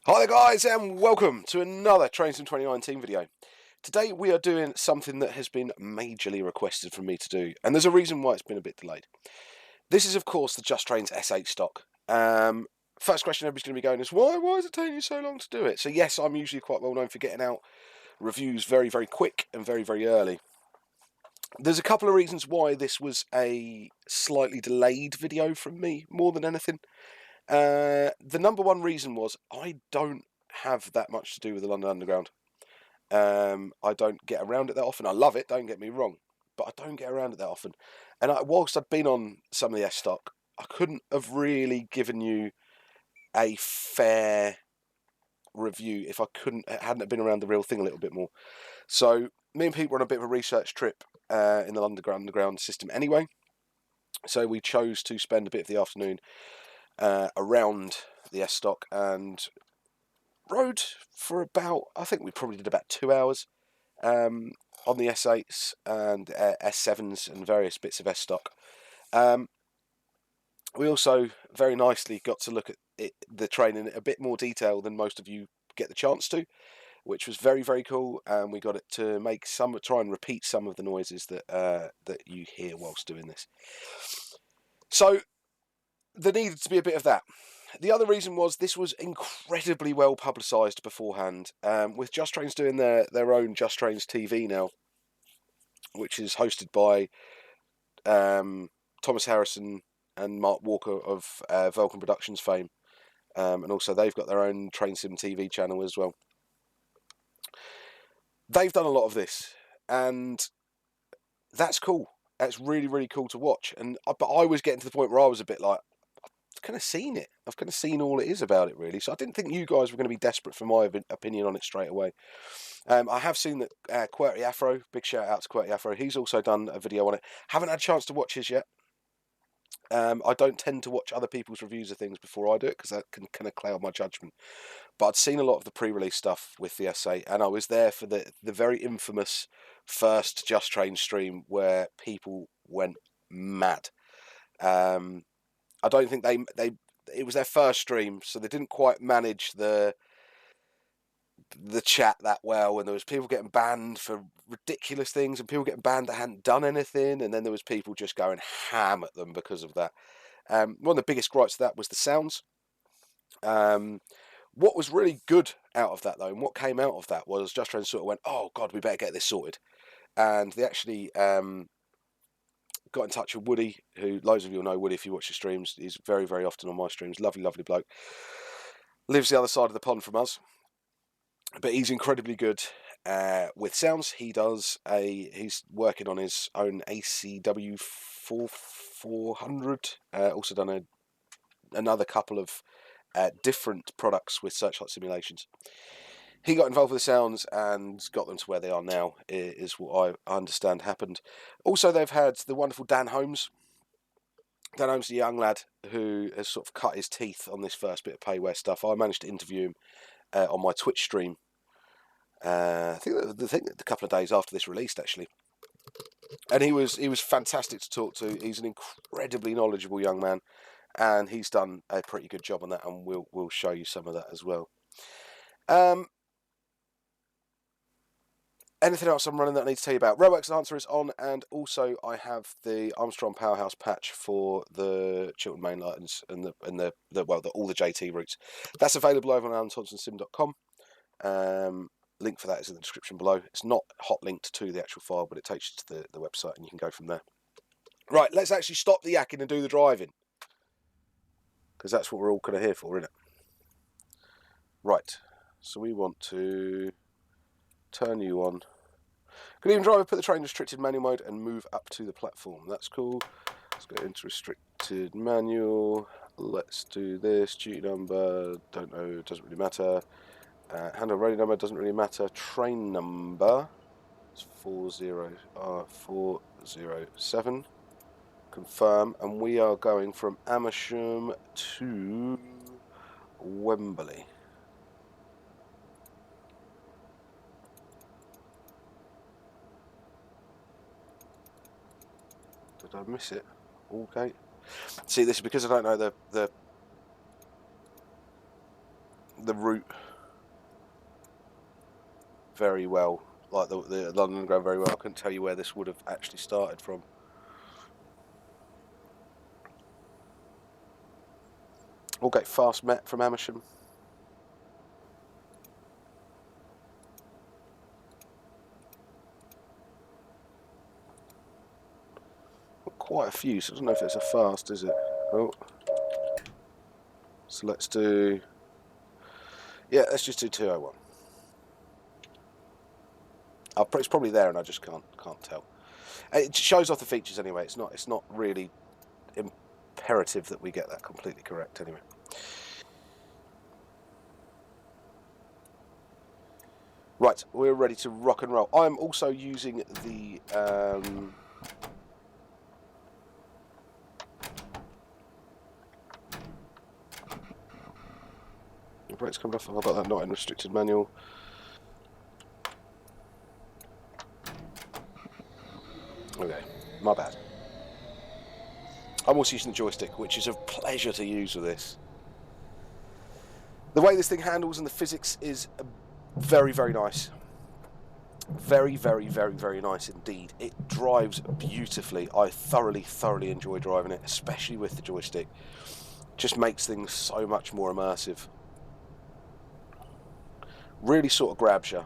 Hi there guys and welcome to another Train Sim 2019 video. Today we are doing something that has been majorly requested from me to do, and there's a reason why it's been a bit delayed. This is of course the Just Trains S8 stock. First question everybody's going to be going is, why is it taking you so long to do it? So yes, I'm usually quite well known for getting out reviews very quick and very early. There's a couple of reasons why this was a slightly delayed video from me more than anything. The number one reason was I don't have that much to do with the London Underground. I don't get around it that often. I love it, don't get me wrong, but I don't get around it that often. And whilst I've been on some of the S stock, I couldn't have really given you a fair review if I hadn't been around the real thing a little bit more. So me and Pete were on a bit of a research trip in the London Underground system anyway. So we chose to spend a bit of the afternoon around the S stock and rode for about, I think we probably did about 2 hours on the S8s and S7s and various bits of S stock. We also very nicely got to look at the train in a bit more detail than most of you get the chance to, which was very cool, and we got it to try and repeat some of the noises that that you hear whilst doing this. So there needed to be a bit of that. The other reason was this was incredibly well publicised beforehand, with Just Trains doing their own Just Trains TV now, which is hosted by Thomas Harrison and Mark Walker of Vulcan Productions fame, and also they've got their own Train Sim TV channel as well. They've done a lot of this, and that's cool. That's really cool to watch. But I was getting to the point where I was a bit like, I've kind of seen it. I've kind of seen all it is about it, really. So I didn't think you guys were going to be desperate for my opinion on it straight away. I have seen that QWERTY Afro, big shout out to QWERTY Afro, he's also done a video on it. Haven't had a chance to watch his yet. I don't tend to watch other people's reviews of things before I do it, because that can kind of cloud my judgment. But I'd seen a lot of the pre-release stuff with the S8, and I was there for the very infamous first Just Train stream where people went mad. I don't think it was their first stream, so they didn't quite manage the chat that well, and there was people getting banned for ridiculous things and people getting banned that hadn't done anything, and then there was people just going ham at them because of that. One of the biggest gripes of that was the sounds. What was really good out of that though, and what came out of that, was Just Train sort of went, oh god, we better get this sorted, and they actually got in touch with Woody, who loads of you will know Woody if you watch the streams. He's very often on my streams. Lovely bloke. Lives the other side of the pond from us, but he's incredibly good with sounds. He's working on his own ACW 400. Also done another couple of different products with Searchlight Simulations. He got involved with the sounds and got them to where they are now, is what I understand happened. Also, they've had the wonderful Dan Holmes. Dan Holmes is a young lad who has sort of cut his teeth on this first bit of payware stuff. I managed to interview him on my Twitch stream. I think a couple of days after this released, actually, and he was fantastic to talk to. He's an incredibly knowledgeable young man, and he's done a pretty good job on that, and we'll show you some of that as well. Anything else I'm running that I need to tell you about? Roadworks Enhancer is on, and also I have the Armstrong Powerhouse patch for the Chiltern main lines and all the JT routes. That's available over on AlanThomsonSim.com. Link for that is in the description below. It's not hot linked to the actual file, but it takes you to the website and you can go from there. Right, let's actually stop the yakking and do the driving, because that's what we're all kind of here for, isn't it? Right, so we want to turn you on. Good evening, driver. Put the train in restricted manual mode and move up to the platform. That's cool. Let's go into restricted manual. Let's do this. Duty number, don't know, doesn't really matter. Handle radio number, doesn't really matter. Train number is 407. Confirm, and we are going from Amersham to Wembley. Did I miss it? Okay. See, this is because I don't know the the route very well, like the London Underground very well. I couldn't tell you where this would have actually started from. Aldgate Fast Met from Amersham. Quite a few, so I don't know if it's a fast, is it? Oh. So let's do... Yeah, let's just do 201. It's probably there and I just can't tell. It shows off the features anyway. It's not really imperative that we get that completely correct anyway. Right, we're ready to rock and roll. I'm also using the brakes coming off. I've got that not in restricted manual. Okay, my bad. I'm also using the joystick, which is a pleasure to use with this. The way this thing handles and the physics is very, very nice. Very, very, very, very nice indeed. It drives beautifully. I thoroughly enjoy driving it, especially with the joystick. Just makes things so much more immersive. Really sort of grabs you.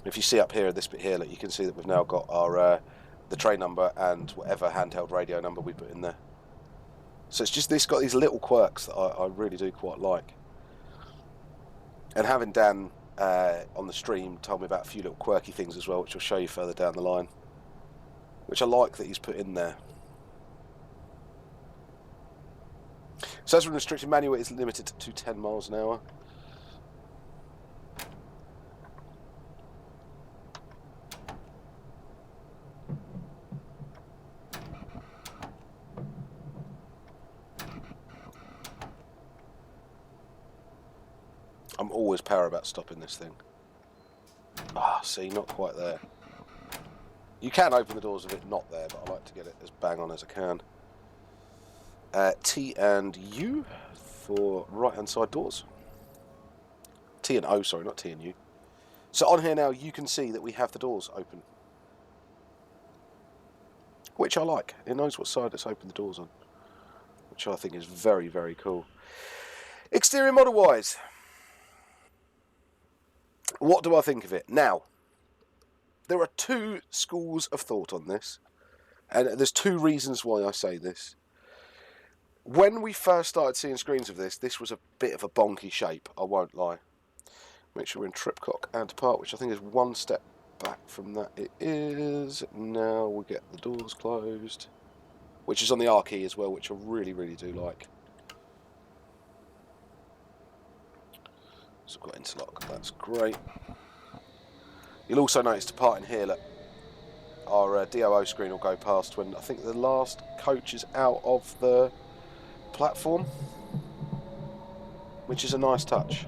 If you see up here, this bit here, look, you can see that we've now got our the train number and whatever handheld radio number we put in there. So it's just this got these little quirks that I really do quite like. And having Dan on the stream told me about a few little quirky things as well, which I'll show you further down the line, which I like that he's put in there. So as a restricted manual, it is limited to 10 miles an hour. I'm always power about stopping this thing. Ah, see, not quite there. You can open the doors of it not there, but I like to get it as bang on as I can. T and U for right hand side doors. T and O, sorry, not T and U. So on here now you can see that we have the doors open, which I like. It knows what side it's opened the doors on, which I think is very, very cool. Exterior model wise, what do I think of it? Now, there are two schools of thought on this, and there's two reasons why I say this. When we first started seeing screens of this, this was a bit of a bonky shape, I won't lie. Make sure we're in tripcock and depart, which I think is one step back from that. It is. Now we get the doors closed, which is on the R key as well, which I really, really do like. So I've got interlock, that's great. You'll also notice departing here, look, our DOO screen will go past when I think the last coach is out of the platform, which is a nice touch.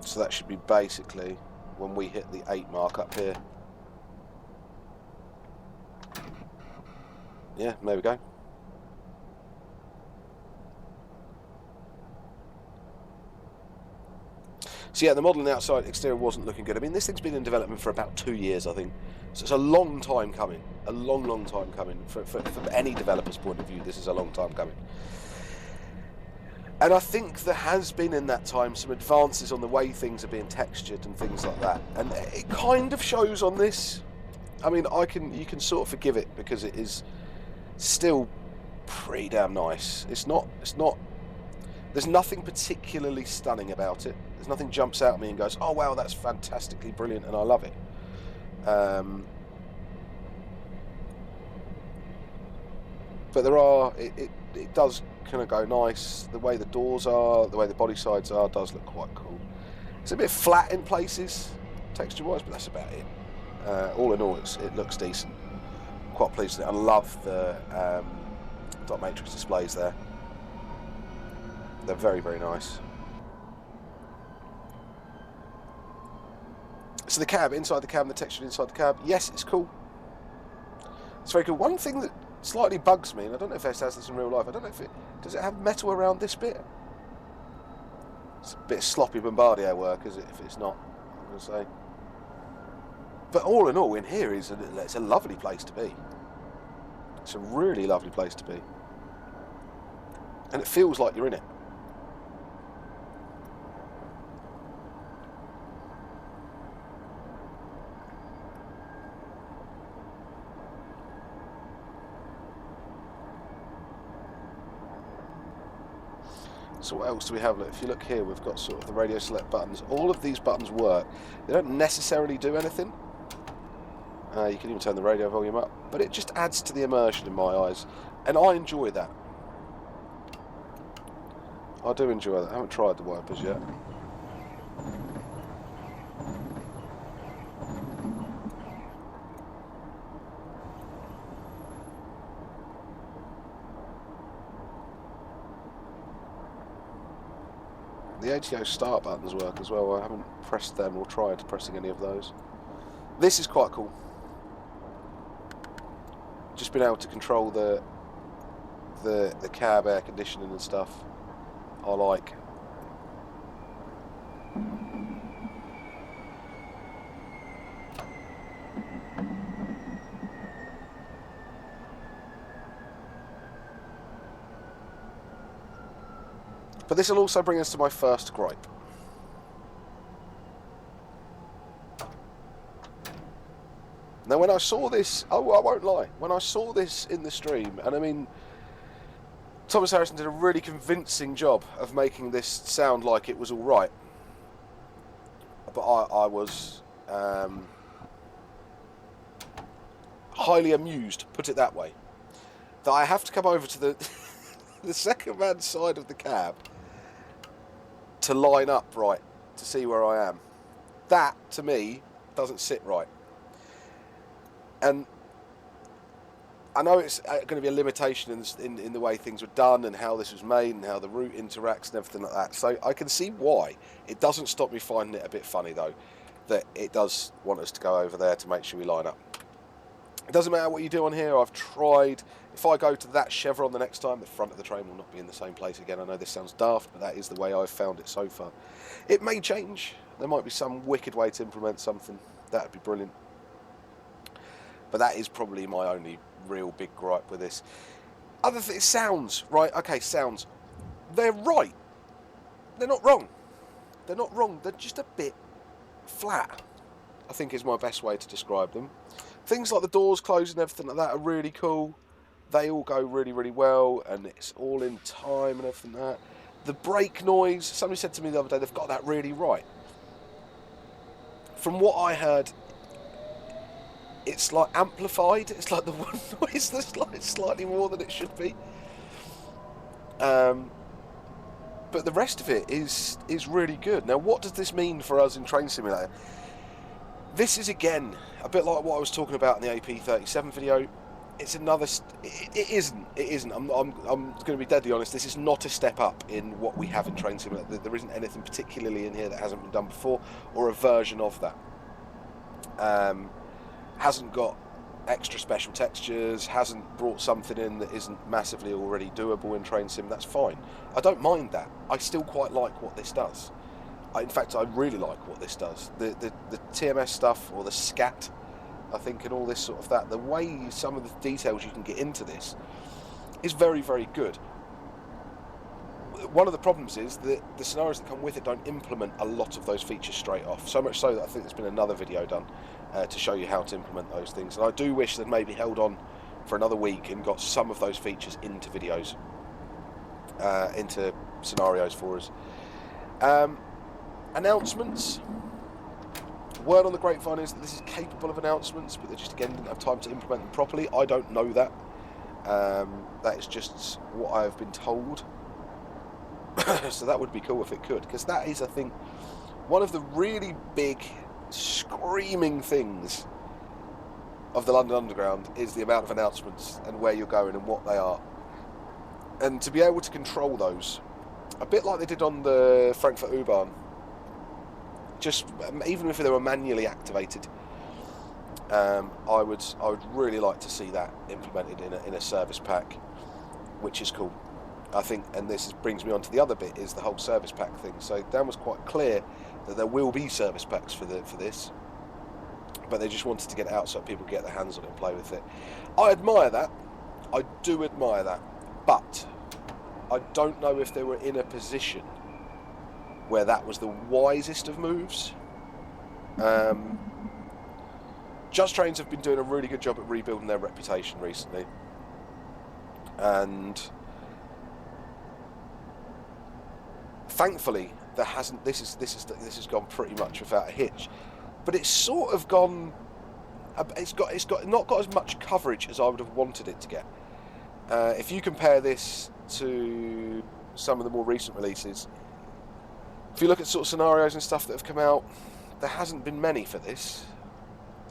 So that should be basically when we hit the 8 mark up here. Yeah, there we go. So yeah, the modelling outside exterior wasn't looking good. I mean, this thing's been in development for about 2 years, I think. So it's a long time coming. A long time coming. From any developer's point of view, this is a long time coming. And I think there has been in that time some advances on the way things are being textured and things like that. And it kind of shows on this. I mean, you can sort of forgive it because it is still pretty damn nice. It's not, there's nothing particularly stunning about it. There's nothing jumps out at me and goes, oh wow, that's fantastically brilliant and I love it. But there are, it does kind of go nice. The way the doors are, the way the body sides are, does look quite cool. It's a bit flat in places, texture-wise, but that's about it. All in all, it looks decent. Quite pleased with it. I love the dot matrix displays there. They're very, very nice. So the cab, inside the cab, and the texture inside the cab, yes, it's cool. It's very cool. One thing that slightly bugs me, and I don't know if it has this in real life. I don't know if it... Does it have metal around this bit? It's a bit of sloppy Bombardier work, is it, if it's not, I'm going to say. But all in all, in here, it's a lovely place to be. It's a really lovely place to be. And it feels like you're in it. So what else do we have? Look, if you look here, we've got sort of the radio select buttons. All of these buttons work. They don't necessarily do anything. You can even turn the radio volume up, but it just adds to the immersion in my eyes, and I enjoy that. I do enjoy that. I haven't tried the wipers yet. The ATO start buttons work as well. I haven't pressed them or tried pressing any of those. This is quite cool. Just being able to control the cab air conditioning and stuff, I like. But this will also bring us to my first gripe. Now, when I saw this, I won't lie, when I saw this in the stream, and I mean, Thomas Harrison did a really convincing job of making this sound like it was all right. But I was highly amused, put it that way, that I have to come over to the the second-man side of the cab to line up right, to see where I am. That, to me, doesn't sit right. And I know it's going to be a limitation in the way things were done and how this was made and how the route interacts and everything like that. So I can see why. It doesn't stop me finding it a bit funny, though, that it does want us to go over there to make sure we line up. It doesn't matter what you do on here. I've tried. If I go to that chevron the next time, the front of the train will not be in the same place again. I know this sounds daft, but that is the way I've found it so far. It may change. There might be some wicked way to implement something. That would be brilliant. But that is probably my only real big gripe with this. Other things, sounds, right? Okay, sounds. They're right. They're not wrong. They're not wrong. They're just a bit flat, I think is my best way to describe them. Things like the doors closing and everything like that are really cool. They all go really, really well, and it's all in time and everything like that. The brake noise, somebody said to me the other day, they've got that really right. From what I heard, it's like amplified. It's like the one noise that's like slightly more than it should be. But the rest of it is really good. Now, what does this mean for us in Train Simulator? This is, again, a bit like what I was talking about in the AP37 video. It's another... It isn't. I'm going to be deadly honest. This is not a step up in what we have in Train Simulator. There isn't anything particularly in here that hasn't been done before, or a version of that. Hasn't got extra special textures, hasn't brought something in that isn't massively already doable in Train Sim. That's fine. I don't mind that. I still quite like what this does. In fact, I really like what this does. The TMS stuff, or the SCAT, I think, and all this sort of that. The way some of the details you can get into this is very, very good. One of the problems is that the scenarios that come with it don't implement a lot of those features straight off. So much so that I think there's been another video done to show you how to implement those things. And I do wish they'd maybe held on for another week and got some of those features into videos, into scenarios for us. Announcements. Word on the grapevine is that this is capable of announcements, but they just, again, didn't have time to implement them properly. I don't know that. That is just what I have been told. So that would be cool if it could, because that is, I think, one of the really big, screaming things of the London Underground is the amount of announcements and where you're going and what they are. And to be able to control those, a bit like they did on the Frankfurt U-Bahn, just even if they were manually activated, I would really like to see that implemented in a service pack, which is cool. I think, and brings me on to the other bit, is the whole service pack thing. So Dan was quite clear that there will be service packs for this, but they just wanted to get it out so people get their hands on it and play with it. I admire that. I do admire that, but I don't know if they were in a position where that was the wisest of moves. Just Trains have been doing a really good job at rebuilding their reputation recently, and thankfully there hasn't. This has gone pretty much without a hitch, but it's sort of gone. It's not got as much coverage as I would have wanted it to get. If you compare this to some of the more recent releases, if you look at sort of scenarios and stuff that have come out, there hasn't been many for this,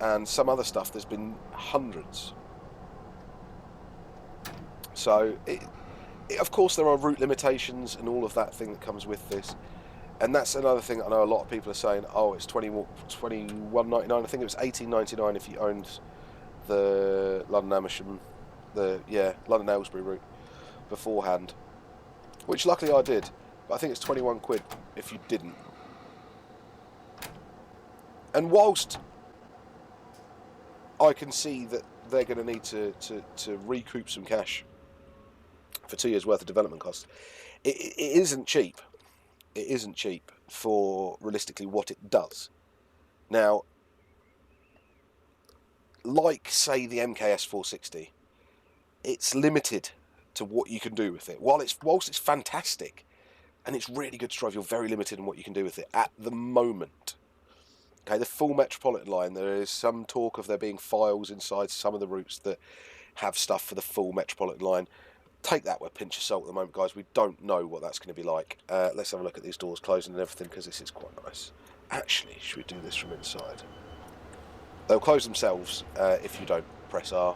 and some other stuff there's been hundreds. So of course there are route limitations and all of that thing that comes with this, and that's another thing that I know a lot of people are saying, oh, it's $21.99. I think it was $18.99 if you owned the London Amersham, London Aylesbury route beforehand, which luckily I did, but I think it's 21 quid if you didn't. And whilst I can see that they're going to need to recoup some cash for 2 years worth of development costs, it isn't cheap. It isn't cheap for realistically what it does. Now, like say the MKS 460, it's limited to what you can do with it. Whilst it's fantastic and it's really good to drive, you're very limited in what you can do with it at the moment. Okay, the full Metropolitan line, there is some talk of there being files inside some of the routes that have stuff for the full Metropolitan line. Take that with a pinch of salt at the moment, guys. We don't know what that's going to be like. Let's have a look at these doors closing and everything, because this is quite nice. Actually, should we do this from inside? They'll close themselves if you don't press R.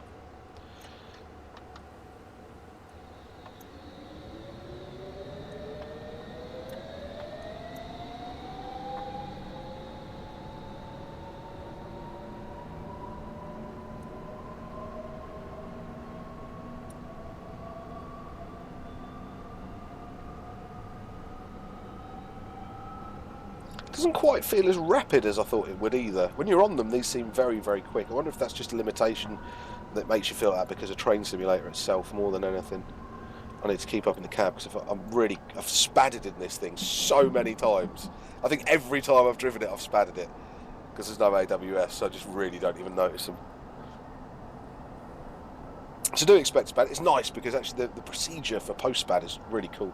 Doesn't quite feel as rapid as I thought it would either. When you're on them, these seem very, very quick. I wonder if that's just a limitation that makes you feel like that because of Train Simulator itself more than anything. I need to keep up in the cab because I've spadded in this thing so many times. I think every time I've driven it, I've spadded it because there's no AWS, so I just really don't even notice them. So do expect SPAD. It's nice because actually the procedure for post-SPAD is really cool,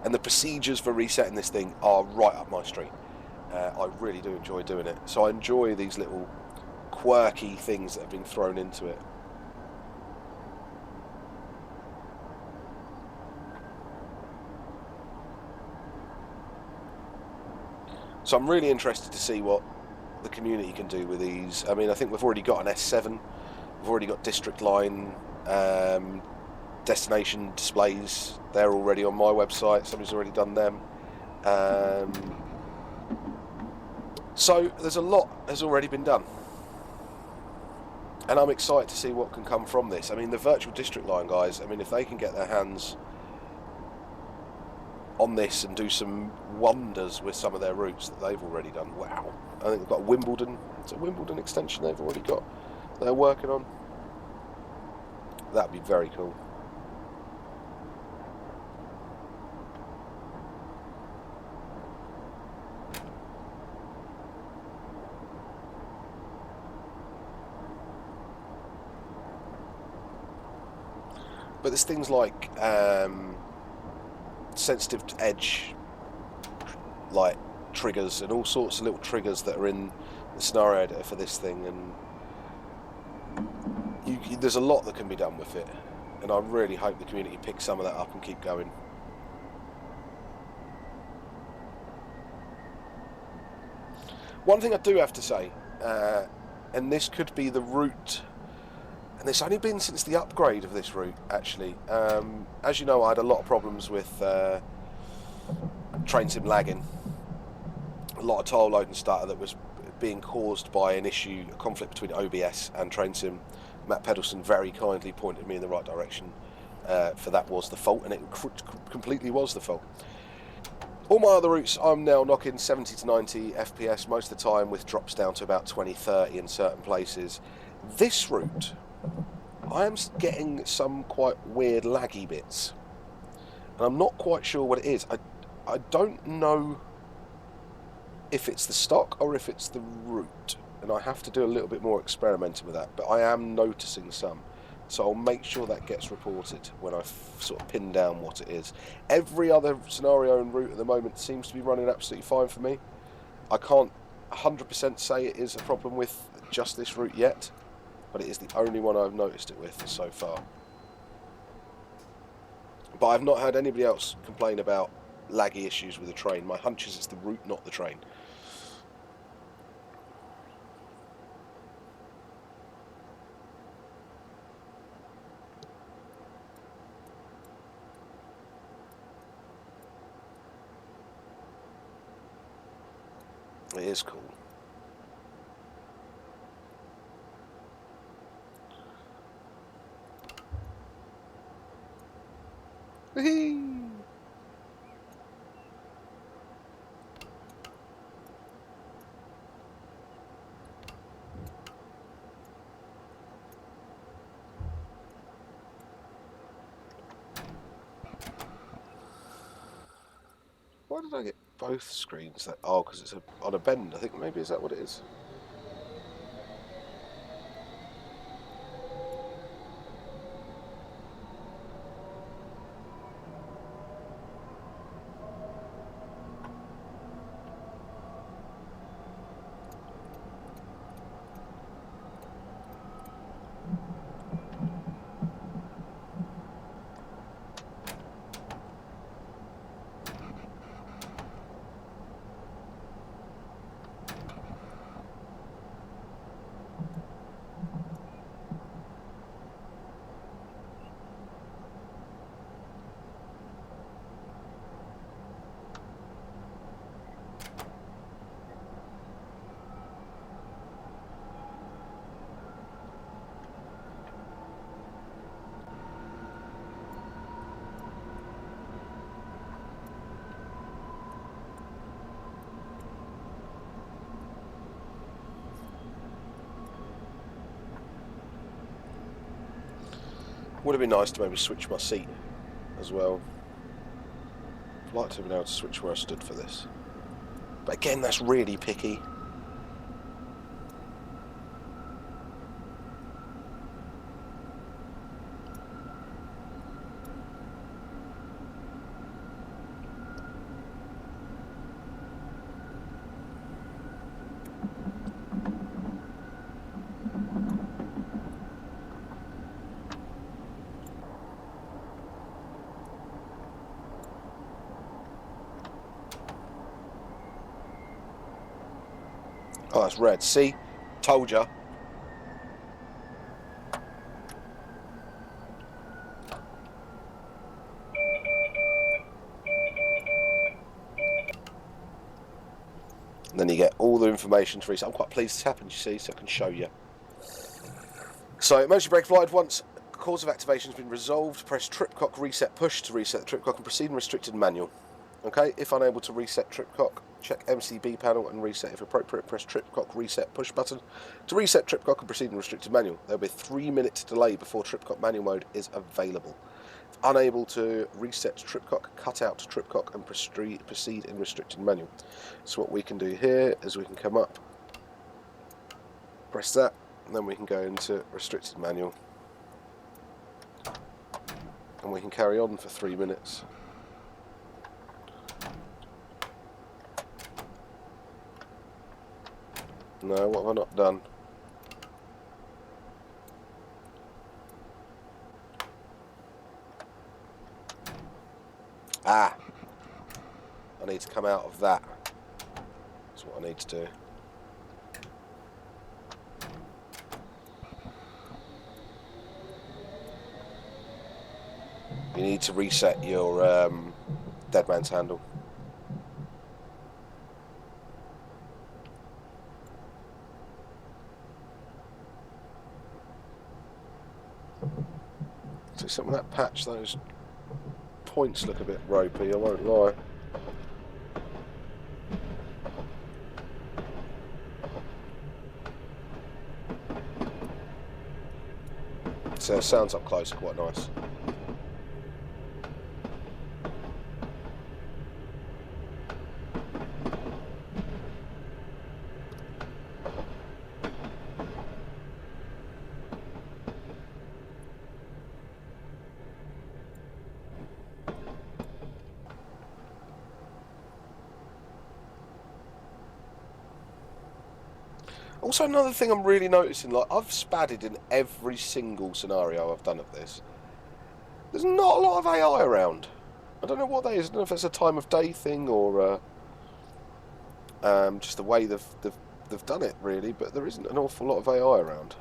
and the procedures for resetting this thing are right up my street. I really do enjoy doing it. So I enjoy these little quirky things that have been thrown into it. So I'm really interested to see what the community can do with these. I mean, I think we've already got an S7. We've already got District Line destination displays. They're already on my website. Somebody's already done them. So there's a lot has already been done, and I'm excited to see what can come from this. I mean, the virtual district line guys, I mean, if they can get their hands on this and do some wonders with some of their routes that they've already done, wow. I think they've got Wimbledon, it's a Wimbledon extension they've already got, they're working on. That'd be very cool. But there's things like sensitive edge, like triggers and all sorts of little triggers that are in the scenario editor for this thing, and there's a lot that can be done with it, and I really hope the community picks some of that up and keep going. One thing I do have to say, and this could be the route, and it's only been since the upgrade of this route actually. As you know, I had a lot of problems with Train Sim lagging, a lot of toll load and stutter that was being caused by an issue, a conflict between OBS and TrainSim. Matt Pedalson very kindly pointed me in the right direction, for that was the fault, and it completely was the fault. All my other routes, I'm now knocking 70 to 90 FPS most of the time, with drops down to about 20-30 in certain places. This route, I am getting some quite weird laggy bits, and I'm not quite sure what it is. I don't know if it's the stock or if it's the route, and I have to do a little bit more experimenting with that, but I am noticing some. So I'll make sure that gets reported when I sort of pin down what it is. Every other scenario and route at the moment seems to be running absolutely fine for me. I can't 100% say it is a problem with just this route yet, but it is the only one I've noticed it with so far. But I've not heard anybody else complain about laggy issues with the train. My hunch is it's the route, not the train. It is cool. Why did I get both screens? Oh, because it's on a bend. I think maybe is that what it is? Would have been nice to maybe switch my seat as well. I'd like to have been able to switch where I stood for this. But again, that's really picky. Oh, that's red. See? Told ya. And then you get all the information to reset. I'm quite pleased this happened, you see, so I can show you. So, emergency brake applied once. Cause of activation has been resolved. Press tripcock reset push to reset the tripcock and proceed in restricted manual. Okay, if unable to reset tripcock, check MCB panel and reset. If appropriate, press tripcock reset push button to reset tripcock and proceed in restricted manual. There will be a 3-minute delay before tripcock manual mode is available. If unable to reset tripcock, cut out tripcock and proceed in restricted manual. So what we can do here is we can come up, press that, and then we can go into restricted manual. And we can carry on for 3 minutes. No, what have I not done? Ah! I need to come out of that. That's what I need to do. You need to reset your dead man's handle. Some of that patch, those points look a bit ropey, I won't lie. So sounds up close, quite nice. Also, another thing I'm really noticing, like, I've spadded in every single scenario I've done of this. There's not a lot of AI around. I don't know what that is. I don't know if it's a time of day thing or just the way they've done it, really. But there isn't an awful lot of AI around.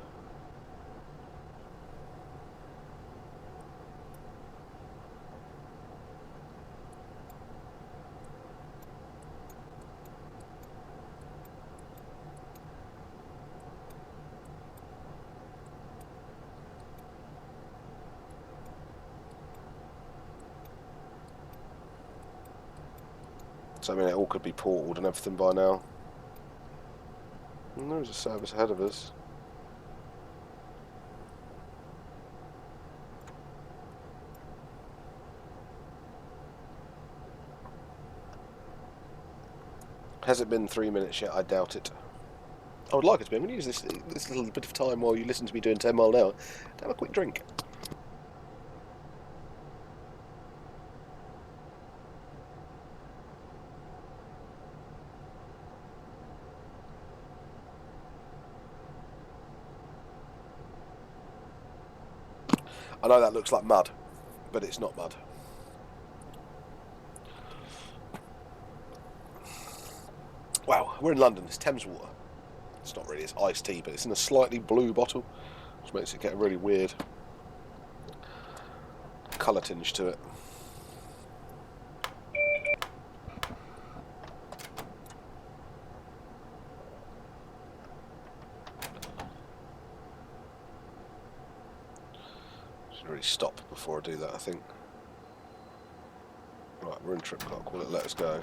So, I mean, it all could be portaled and everything by now. And there's a service ahead of us. Has it been 3 minutes yet? I doubt it. I would like it to be. I'm going to use this little bit of time while you listen to me doing 10 mile an hour to have a quick drink. I know that looks like mud, but it's not mud. Wow, we're in London. It's Thames water. It's not really, it's iced tea, but it's in a slightly blue bottle, which makes it get a really weird colour tinge to it. Should really stop before I do that, I think. Right, we're in trip clock. Will it let us go?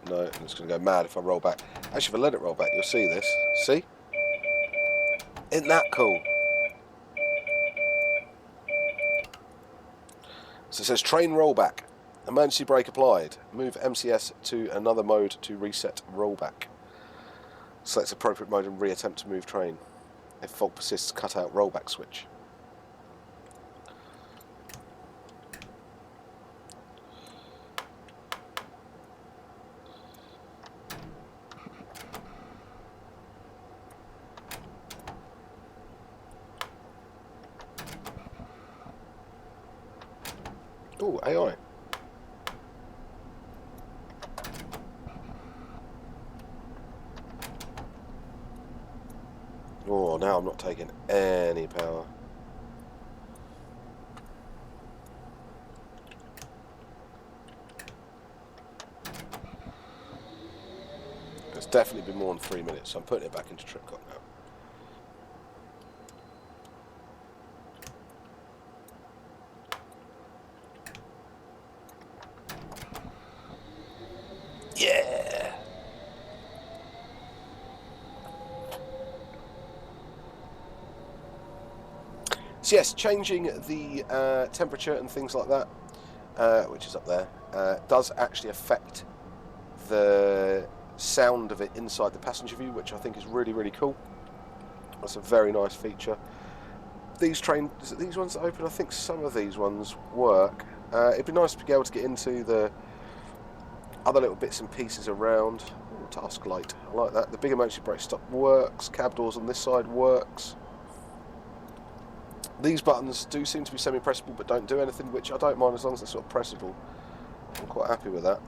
No, and it's going to go mad if I roll back. Actually, if I let it roll back, you'll see this. See? Isn't that cool? So it says train rollback. Emergency brake applied. Move MCS to another mode to reset rollback. Select appropriate mode and reattempt to move train. If fault persists, cut out rollback switch. Oh, AI. Oh, now I'm not taking any power. It's definitely been more than 3 minutes, so I'm putting it back into trip clock now. Yeah! So yes, changing the temperature and things like that, which is up there, does actually affect the sound of it inside the passenger view, which I think is really, really cool. That's a very nice feature. These ones that open, I think some of these ones work. It'd be nice to be able to get into the other little bits and pieces around. Ooh, task light, I like that. The big emergency brake stop works. Cab doors on this side works. These buttons do seem to be semi-pressable but don't do anything, which I don't mind as long as they're sort of pressable. I'm quite happy with that.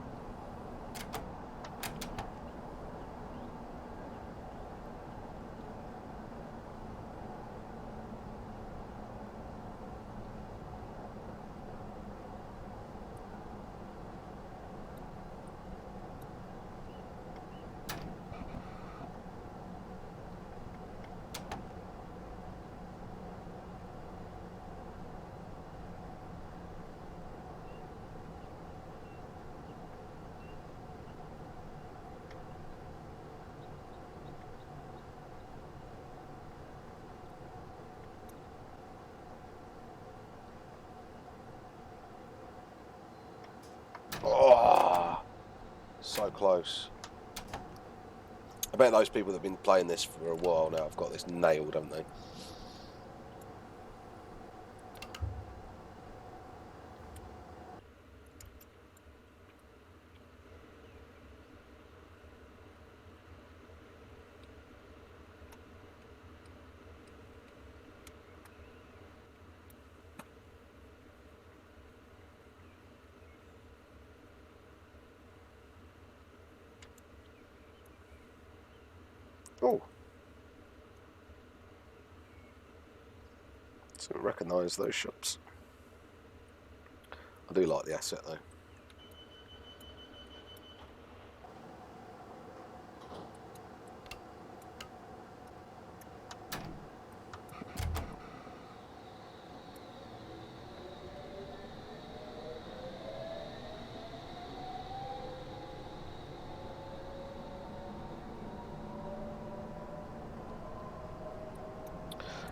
So close. I bet those people that have been playing this for a while now have got this nailed, haven't they? Oh. So I recognise those shops. I do like the asset though.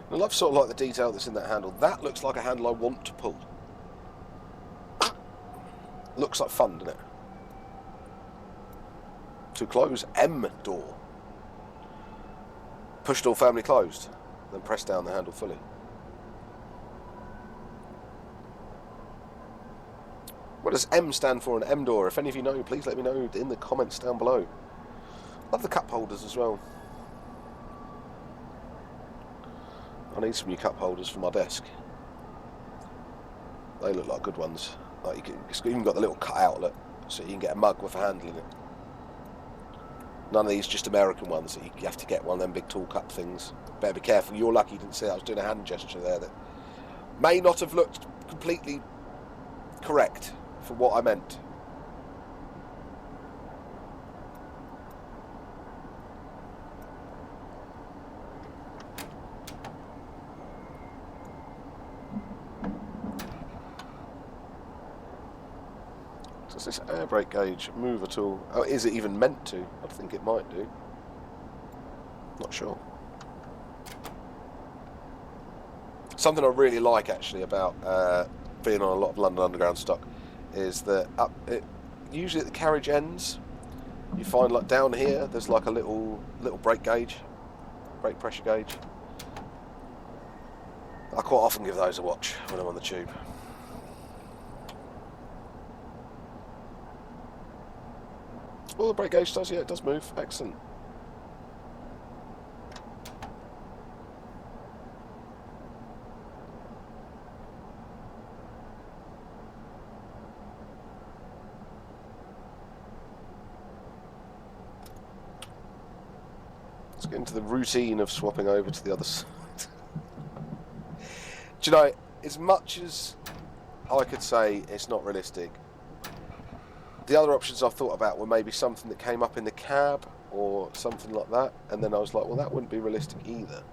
I love sort of like the detail that's in that handle. That looks like a handle I want to pull. Looks like fun, doesn't it? To close M door. Push door firmly closed. Then press down the handle fully. What does M stand for in M door? If any of you know, please let me know in the comments down below. Love the cup holders as well. I need some new cup holders for my desk. They look like good ones. Like it's even got the little cut outlet, so you can get a mug with a handle in it. None of these just American ones that you have to get one of them big tall cup things. Better be careful. You're lucky you didn't see that. I was doing a hand gesture there that may not have looked completely correct for what I meant. Does this air brake gauge move at all? Oh, is it even meant to? I think it might do. Not sure. Something I really like actually about being on a lot of London Underground stock is that usually at the carriage ends, you find like down here there's like a little brake gauge, brake pressure gauge. I quite often give those a watch when I'm on the tube. Well, the brake gauge does, yeah, it does move. Excellent. Let's get into the routine of swapping over to the other side. Do you know, as much as I could say it's not realistic, the other options I've thought about were maybe something that came up in the cab or something like that, and then I was like, well, that wouldn't be realistic either.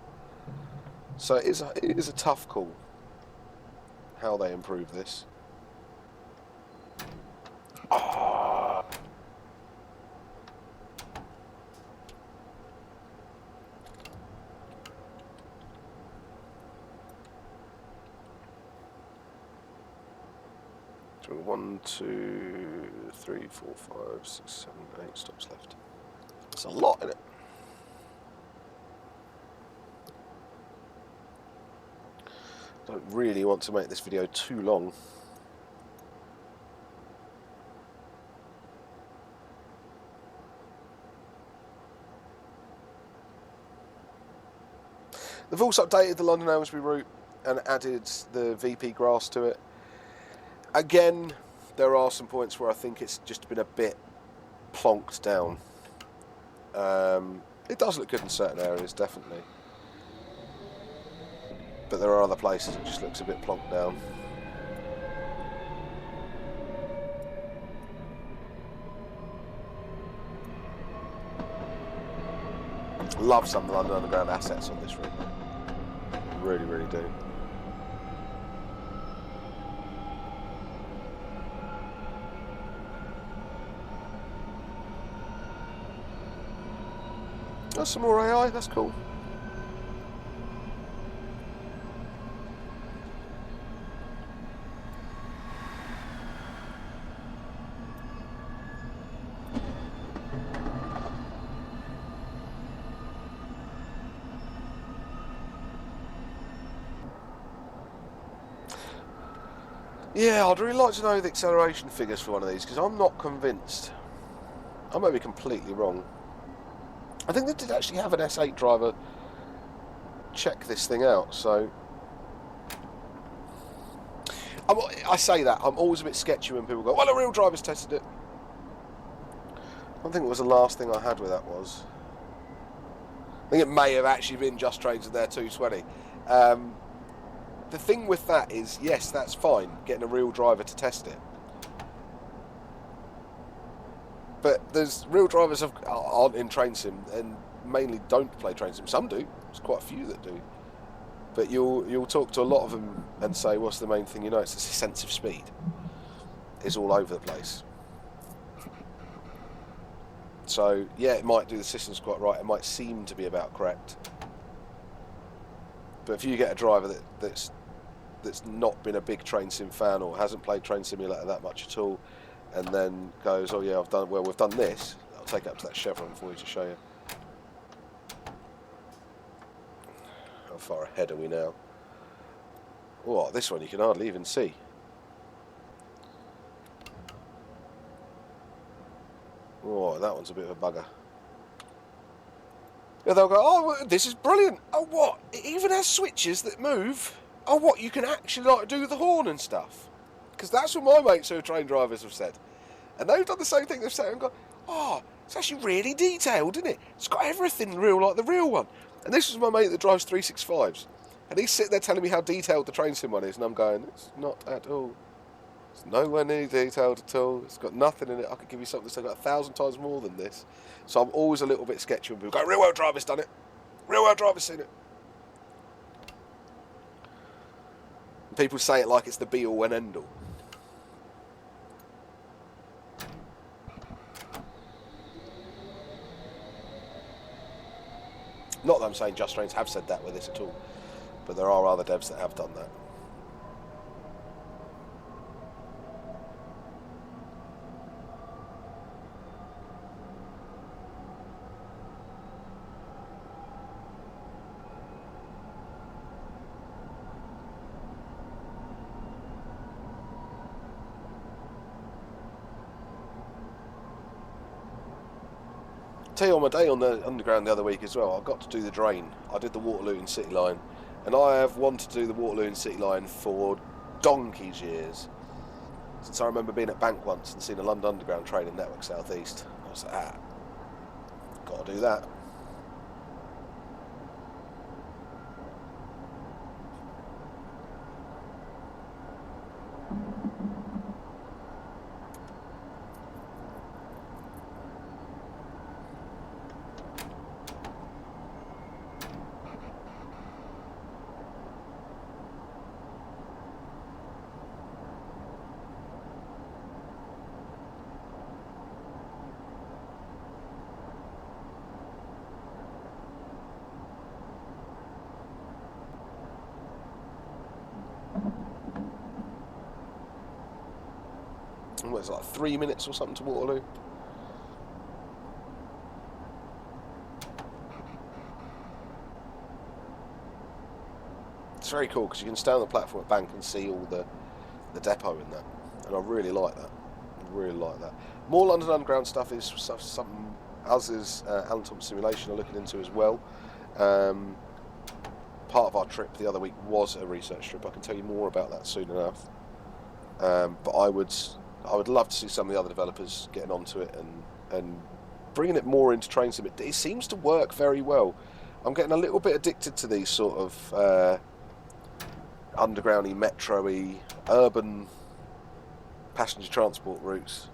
So it is a tough call how they improve this. Oh. So 1, 2, 3, 4, 5, 6, 7, 8 stops left. That's a lot in it. Don't really want to make this video too long. They've also updated the London Aylesbury route and added the VP grass to it. Again, there are some points where I think it's just been a bit plonked down. It does look good in certain areas, definitely. But there are other places it just looks a bit plonked down. Love some of the London Underground assets on this route. Really, really do. That's some more AI, that's cool. Yeah, I'd really like to know the acceleration figures for one of these, because I'm not convinced. I may be completely wrong. I think they did actually have an S8 driver check this thing out, so... I say that, I'm always a bit sketchy when people go, well, a real driver's tested it. I don't think it was the last thing I had with that was. I think it may have actually been Just Trains and their 220. The thing with that is, yes, that's fine, getting a real driver to test it. But there's real drivers aren't in train sim and mainly don't play train sim. Some do. There's quite a few that do. But you'll talk to a lot of them and say, what's the main thing you notice? It's a sense of speed. It's all over the place. So yeah, it might do the systems quite right. It might seem to be about correct. But if you get a driver that's not been a big train sim fan or hasn't played Train Simulator that much at all, and then goes, oh yeah, we've done this, I'll take it up to that chevron for you to show you. How far ahead are we now? Oh, this one you can hardly even see. Oh, that one's a bit of a bugger. Yeah, they'll go, oh, this is brilliant. Oh, what? It even has switches that move. Oh, what? You can actually like do the horn and stuff. Because that's what my mates who are train drivers have said. And they've done the same thing. They've sat and gone, oh, it's actually really detailed, isn't it? It's got everything real like the real one. And this was my mate that drives 365s. And he's sitting there telling me how detailed the train sim one is. And I'm going, it's not at all. It's nowhere near detailed at all. It's got nothing in it. I could give you something that's got 1,000 times more than this. So I'm always a little bit sketchy when people go, real world driver's done it. Real world driver's seen it. And people say it like it's the be all and end all. Not that I'm saying Just Trains have said that with this at all, but there are other devs that have done that. Tell you on my day on the Underground the other week as well, I got to do the drain. I did the Waterloo and City Line, and I have wanted to do the Waterloo and City Line for donkey's years. Since I remember being at Bank once and seeing a London Underground train in Network South East. I was like, got to do that. What is it, like 3 minutes or something to Waterloo? It's very cool because you can stand on the platform at Bank and see all the depot in that, and I really like that. I really like that. More London Underground stuff is something us as Alan Thomson Simulation are looking into as well. Part of our trip the other week was a research trip. I can tell you more about that soon enough. But I would love to see some of the other developers getting onto it and bringing it more into train sim. It seems to work very well. I'm getting a little bit addicted to these sort of undergroundy, metro-y, urban passenger transport routes.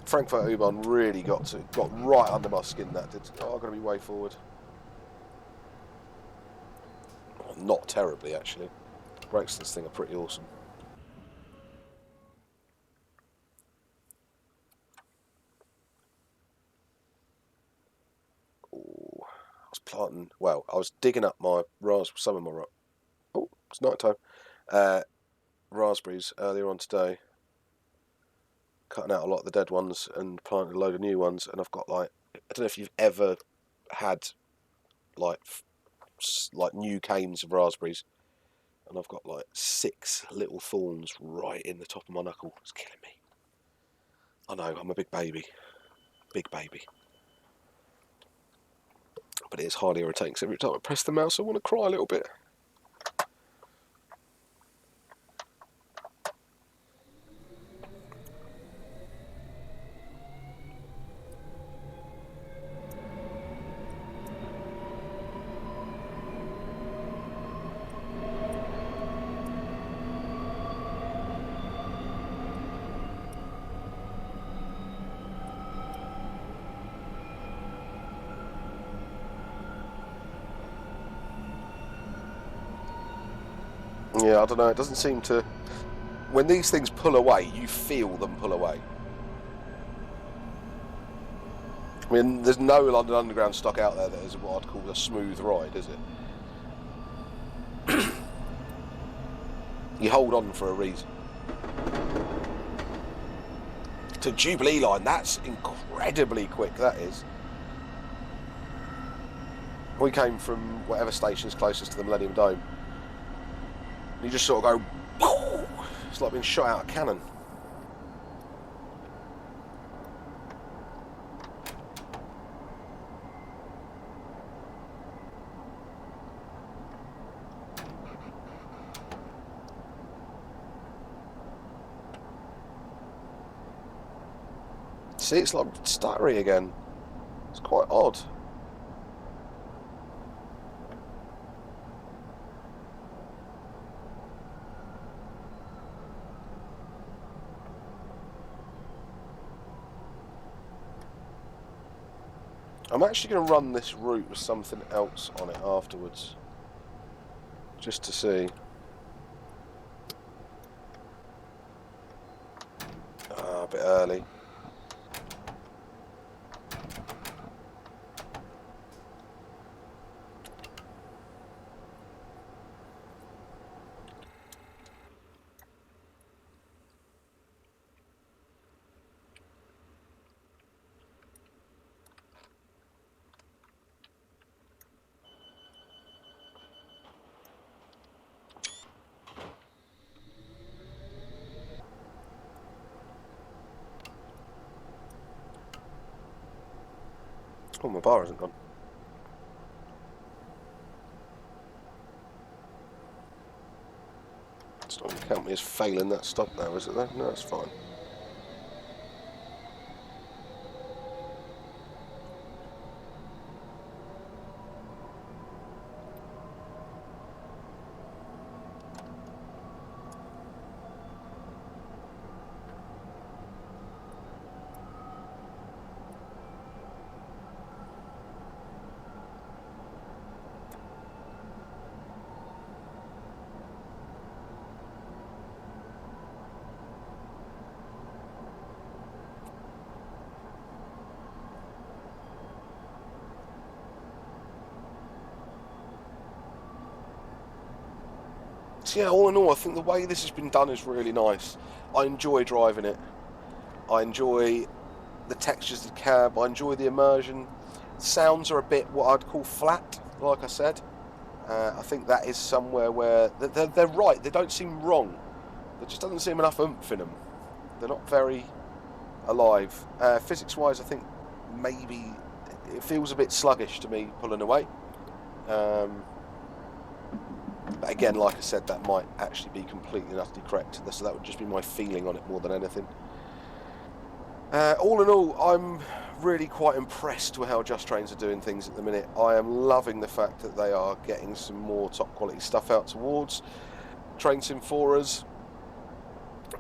Frankfurt U-Bahn really got right under my skin. That did. Oh, I've got to be way forward. Well, not terribly actually. Brakes on this thing are pretty awesome. Ooh, I was planting. Well, I was digging up my some of my. Oh, it's night time. Raspberries earlier on today. Cutting out a lot of the dead ones and planting a load of new ones, and I've got like, I don't know if you've ever had like new canes of raspberries. and I've got like 6 little thorns right in the top of my knuckle. It's killing me. I know, I'm a big baby. Big baby. But it is highly irritating, because every time I press the mouse I want to cry a little bit. Yeah, I don't know, it doesn't seem to... When these things pull away, you feel them pull away. I mean, there's no London Underground stock out there that is what I'd call a smooth ride, is it? You hold on for a reason. To Jubilee line, that's incredibly quick, that is. We came from whatever station's closest to the Millennium Dome. You just sort of go, it's like being shot out of a cannon. See, it's like stuttery again. It's quite odd. I'm actually going to run this route with something else on it afterwards, just to see. A bit early. Oh, my bar hasn't gone. It's not going to count me as failing that stop now, is it though? No, it's fine. So yeah, all in all, I think the way this has been done is really nice. I enjoy driving it. I enjoy the textures of the cab. I enjoy the immersion. Sounds are a bit what I'd call flat, like I said. I think that is somewhere where they're right. They don't seem wrong. There just doesn't seem enough oomph in them. They're not very alive. Physics-wise, I think maybe it feels a bit sluggish to me pulling away. But again, like I said, that might actually be completely and utterly correct. So that would just be my feeling on it more than anything. All in all, I'm really quite impressed with how Just Trains are doing things at the minute. I am loving the fact that they are getting some more top quality stuff out towards Train Sim 4 us.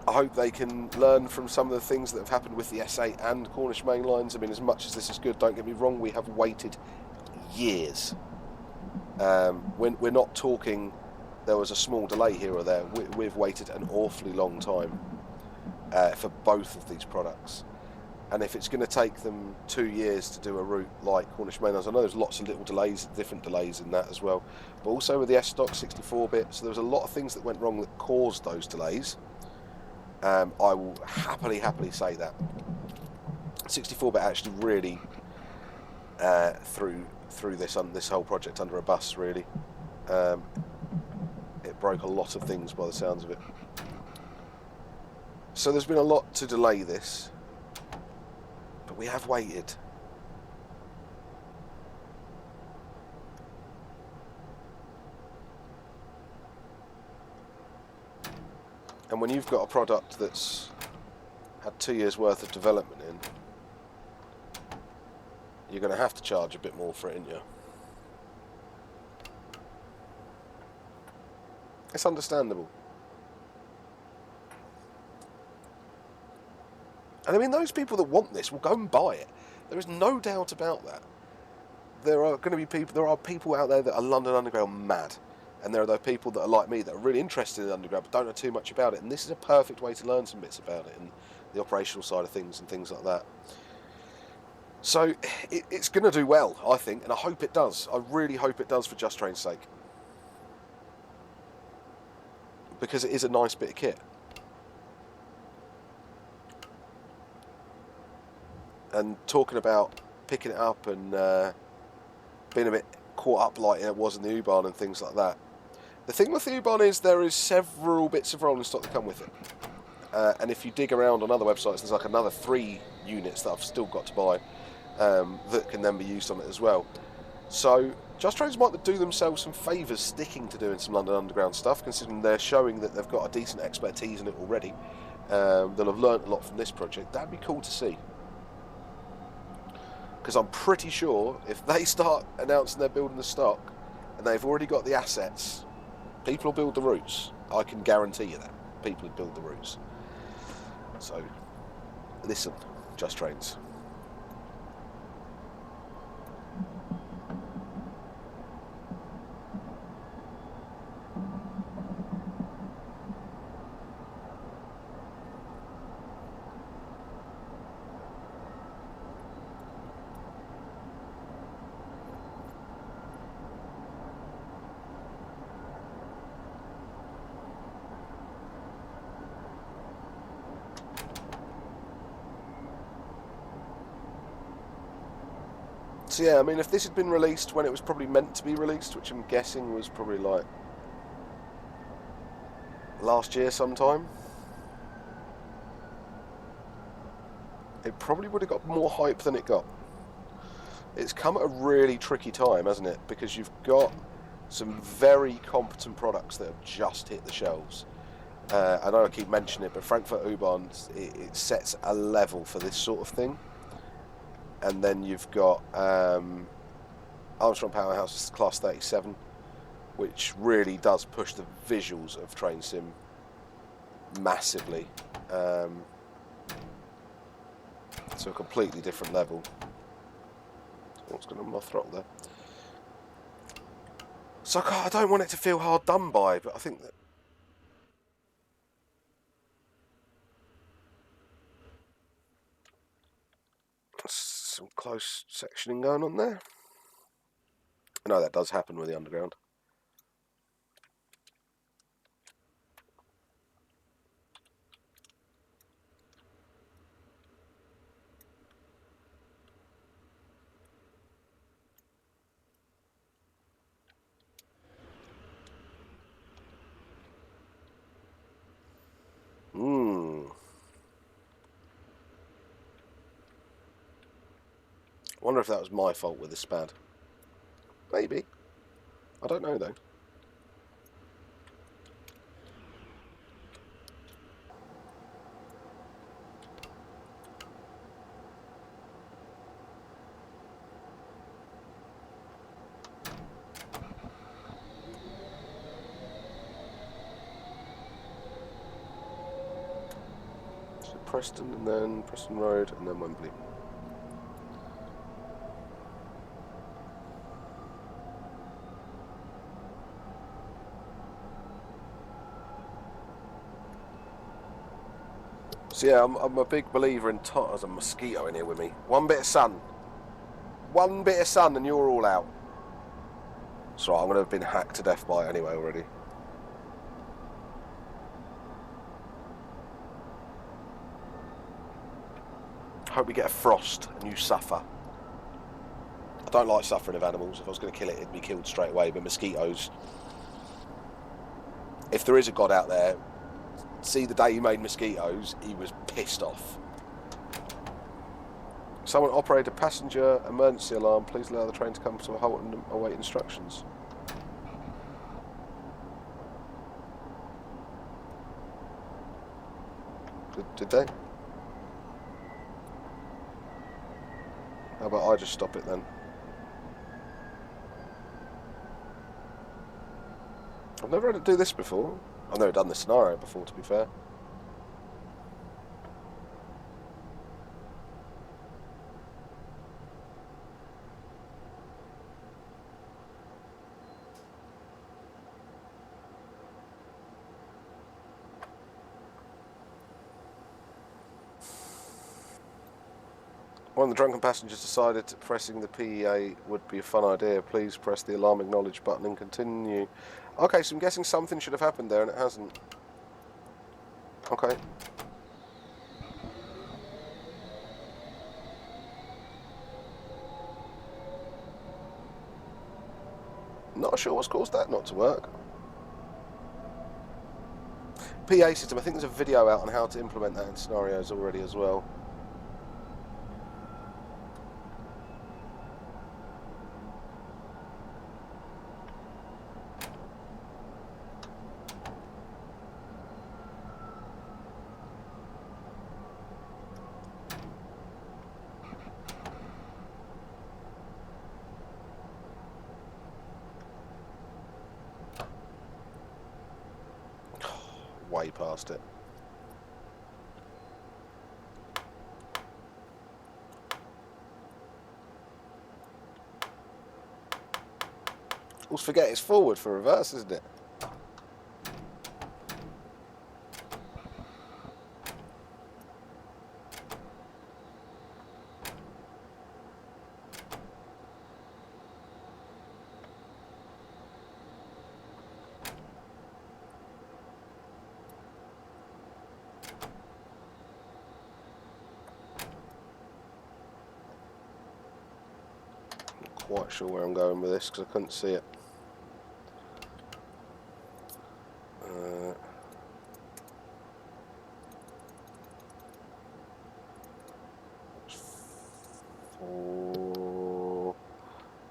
I hope they can learn from some of the things that have happened with the S8 and Cornish main lines. I mean, as much as this is good, don't get me wrong, we have waited years. We're not talking there was a small delay here or there. We've waited an awfully long time for both of these products. And if it's going to take them 2 years to do a route like Cornish main lines, I know there's lots of little delays, different delays in that as well, but also with the S-Stock 64-bit, so there was a lot of things that went wrong that caused those delays. I will happily say that 64-bit actually really threw this whole project under a bus. Really, it broke a lot of things by the sounds of it. So there's been a lot to delay this, but we have waited. And when you've got a product that's had 2 years worth of development in, you're going to have to charge a bit more for it, aren't you? It's understandable. And I mean, those people that want this will go and buy it. There is no doubt about that. There are people out there that are London Underground mad. And there are those people that are like me that are really interested in Underground but don't know too much about it. And this is a perfect way to learn some bits about it and the operational side of things and things like that. So it's going to do well, I think, and I hope it does. I really hope it does for Just Train's sake. Because it is a nice bit of kit. And talking about picking it up and being a bit caught up like it was in the U-Bahn and things like that. The thing with the U-Bahn is there is several bits of rolling stock that come with it. And if you dig around on other websites, there's like another 3 units that I've still got to buy that can then be used on it as well. So Just Trains might do themselves some favours sticking to doing some London Underground stuff, considering they're showing that they've got a decent expertise in it already. They'll have learnt a lot from this project. That'd be cool to see. Because I'm pretty sure if they start announcing they're building the stock and they've already got the assets, people will build the routes. I can guarantee you that. People will build the routes. So, listen, Just Trains. So yeah, I mean, if this had been released when it was probably meant to be released, which I'm guessing was probably like last year sometime, it probably would have got more hype than it got. It's come at a really tricky time, hasn't it? Because you've got some very competent products that have just hit the shelves. I know I keep mentioning it, but Frankfurt U-Bahn, it sets a level for this sort of thing. And then you've got Armstrong Powerhouse's Class 37, which really does push the visuals of Train Sim massively to a completely different level. What's going on my throttle there? So I don't want it to feel hard done by, but I think that some close sectioning going on there. I know that does happen with the Underground. I wonder if that was my fault with the SPAD. Maybe. I don't know though. So Preston and then Preston Road and then Wembley. So yeah, I'm a big believer in there's a mosquito in here with me. One bit of sun and you're all out. So I'm going to have been hacked to death by it anyway already. Hope we get a frost and you suffer. I don't like suffering of animals. If I was going to kill it, it'd be killed straight away. But mosquitoes, if there is a God out there, see the day he made mosquitoes, he was pissed off. Someone operate a passenger emergency alarm. Please allow the train to come to a halt and await instructions. Did they? How about I just stop it then? I've never had to do this before. I've never done this scenario before, to be fair. One of the drunken passengers decided that pressing the PEA would be a fun idea. Please press the alarm acknowledge button and continue. Okay, so I'm guessing something should have happened there and it hasn't. Okay. Not sure what's caused that not to work. PA system, I think there's a video out on how to implement that in scenarios already as well. Way past it. Always forget it's forward for reverse, isn't it? Quite sure where I'm going with this because I couldn't see it.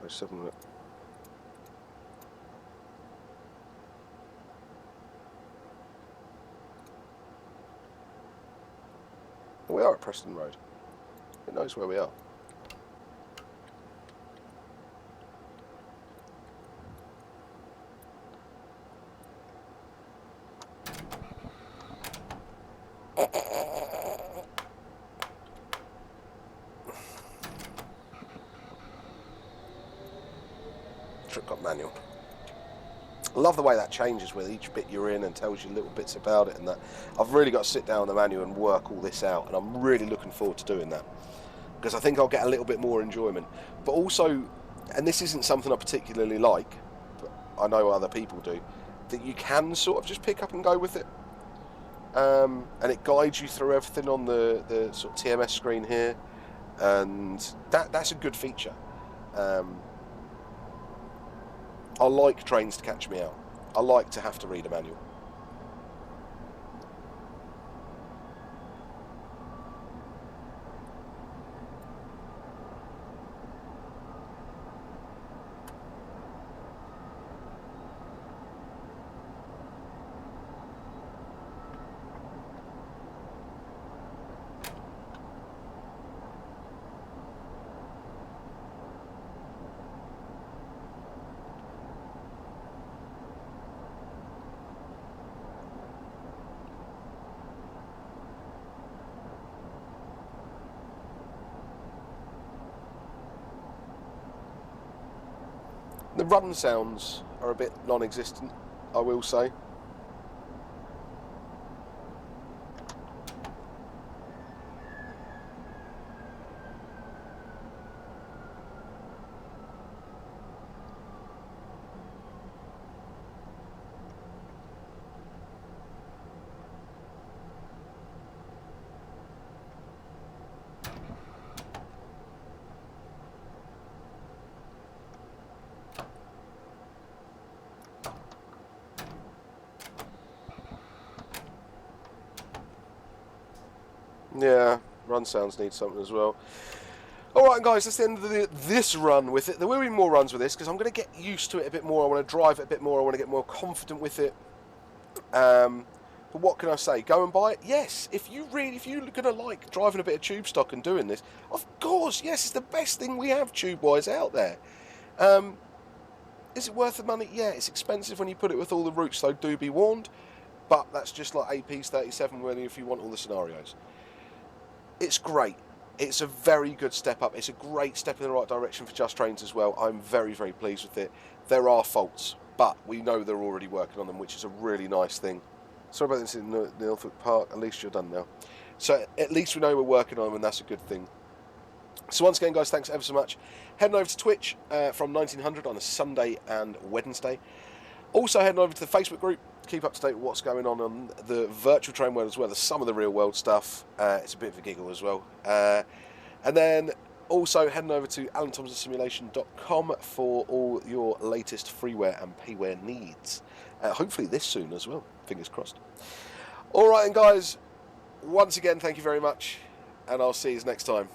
Wait 7 minutes. We are at Preston Road. It knows where we are. Trip got manual. I love the way that changes with each bit you're in and tells you little bits about it and that. I've really got to sit down on the manual and work all this out, and I'm really looking forward to doing that because I think I'll get a little bit more enjoyment. But also, and this isn't something I particularly like, but I know other people do, that you can sort of just pick up and go with it. And it guides you through everything on the sort of TMS screen here, and that's a good feature. I like trains to catch me out. I like to have to read a manual. The run sounds are a bit non-existent, I will say. Yeah, run sounds need something as well. Alright guys, that's the end of this run with it. There will be more runs with this because I'm going to get used to it a bit more. I want to drive it a bit more. I want to get more confident with it. But what can I say? Go and buy it? Yes. If you're going to like driving a bit of tube stock and doing this, of course, yes, it's the best thing we have tube-wise out there. Is it worth the money? Yeah, it's expensive when you put it with all the routes, so do be warned. But that's just like AP's 37, really, if you want all the scenarios. It's great. It's a very good step up. It's a great step in the right direction for Just Trains as well. I'm very, very pleased with it. There are faults, but we know they're already working on them, which is a really nice thing. Sorry about this in Norfolk Park. At least you're done now. So at least we know we're working on them, and that's a good thing. So once again, guys, thanks ever so much. Heading over to Twitch from 1900 on a Sunday and Wednesday. Also heading over to the Facebook group. Keep up to date with what's going on the virtual train world as well as some of the real world stuff. It's a bit of a giggle as well. And then also heading over to alanthomsonsimulation.com for all your latest freeware and payware needs. Hopefully this soon as well. Fingers crossed. Alright, and guys, once again, thank you very much. And I'll see you next time.